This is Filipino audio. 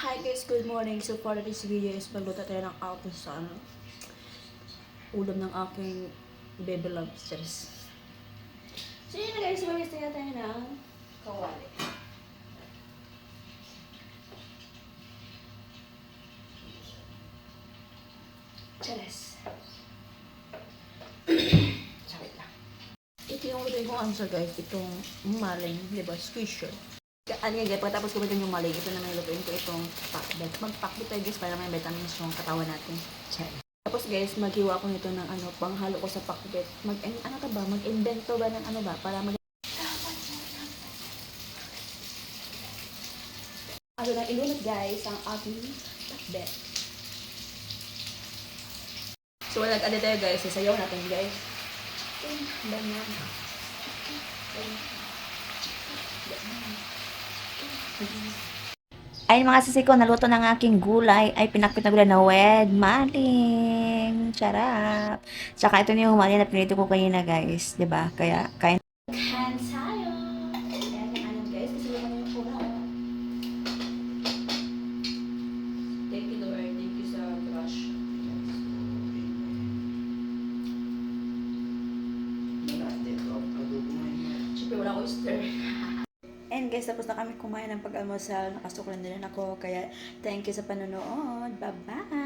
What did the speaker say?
Hi guys, good morning. So for this video is magluto tayo ng apple sa ulam ng aking baby lobsters. So yun na guys, malis tayo ng kawali. Chares. Sakit lang. Ito yung lutuin kong answer guys, itong maling, diba, squisher. Ano nga, pagkatapos ko yung maling, ito naman ilutuin ko itong pakbet. Magpakbet tayo guys para may vitamins yung katawan natin. Chares. Tapos guys, maghiwa ko nito ng panghalo ko sa pakbet. Mag-invento ba ng para na ilunod guys ang aking pakbet. So wala tayo guys, sasayaw natin guys. Banana. Ay mga sisi ko, naluto ng aking gulay ay pinakpit na gulay na wed maling. Charap. Tsaka ito na yung maling na pinito ko kanina guys, 'di ba? Kaya kain tayo. Ayan yung guys, kasi yung yung kuna Thank you Lord, thank you sa brush. Siyempre wala oyster. And guys, tapos na kami kumain ng pag-almusal. Nakasuklan din ako. Kaya, thank you sa panonood. Bye-bye!